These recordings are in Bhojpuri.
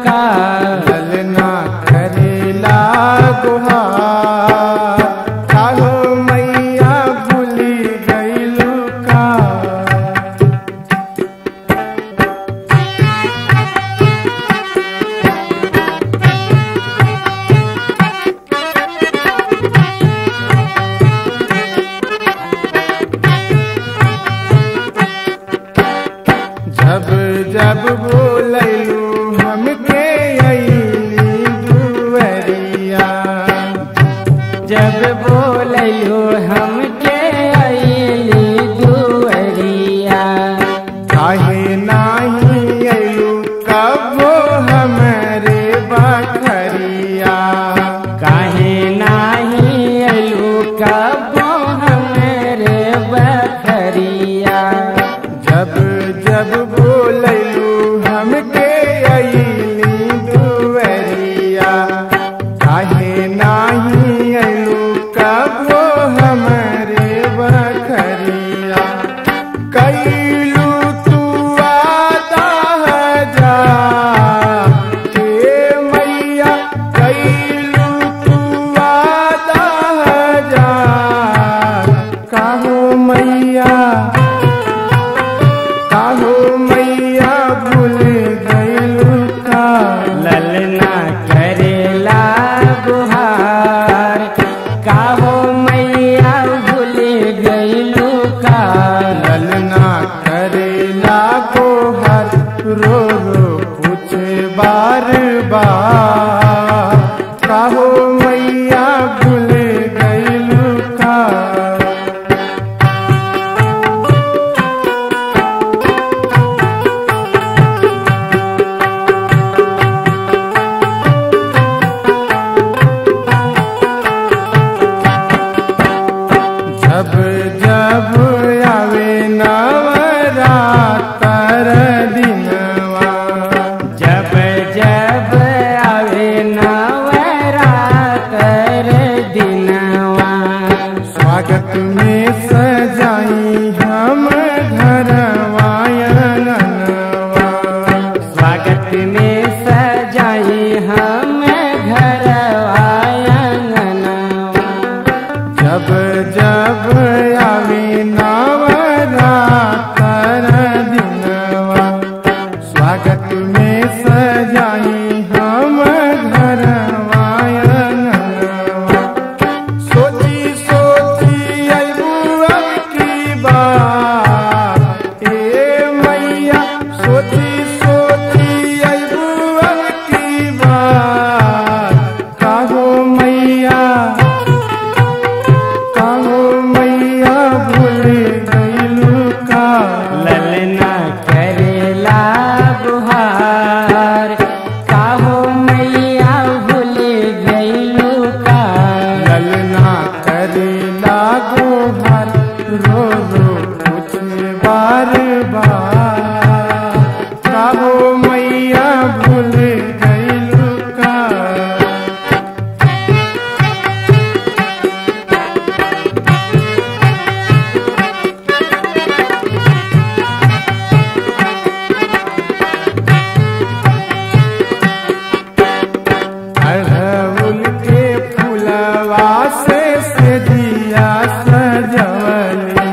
का। ललना करेला गुहार, काहो मैया भूली गइलू का। जब जब बोलैलू हमके अइली दुअरिया, जब बोलैलू हमके अइली दुअरिया। काहे नाही अइलू कबो हमरे बखरिया। काहे नाही अइलू कबो हमरे बखरिया। जब जब बोलैलू हमके अइली दुअरिया, काहे नाही अइलू कबो हमरे बखरिया। कइलू तू वादा हजार के मैया, कइलू तू वादा हजार। काहो मैया, काहो मैया भूल गइलू का। ललना करेला गुहार, काहो मैया भूल गइलू का। ललना करेला गोहर, रो रो पूछे बार बार। काहो मैया भूल गइलू का। जब जब आवे नवरात्र दिनवा, जब जब आवे नवरात्र दिनवा। स्वागत में सजाई हम घरवा आंगनवा। स्वागत में सजाई हम घरवा आंगनवा। जब जब आवे नवरात्र दिनवा, स्वागत में सजाई हम घरवा आंगनवा। सोची सोची अइबू अब की बात ए मैया, सोची सोची अइबू अब की बात। काहो मैया, काहो मैया भूल गइलू का। ललना करेला गुहार, काहो मैया भूल गइलू का। ललना करेला गोहर, रो रो पूछे बार बार। काहो मैया भूल गइलू का। अड़हुल के फूलवा से दिया सजवली।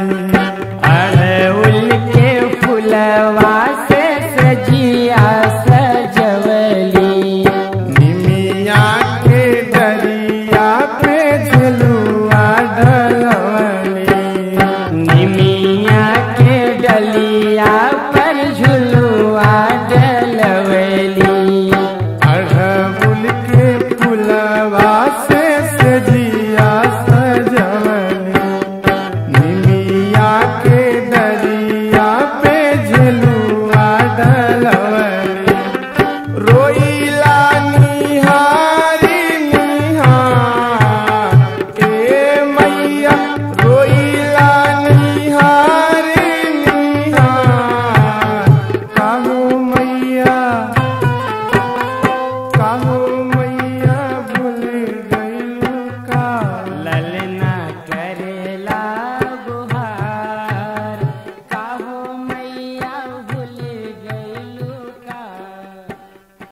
अड़हुल के फुलवा से सजिया सजवली। निमिया के डरिया पे झुलुआ डलवली। निमिया के डलिया पर झुलुआ डलवली। अड़हुल के फूलवा से दिया सजवली। निमिया के डरिया पे झुलुआ डलवली। रोइला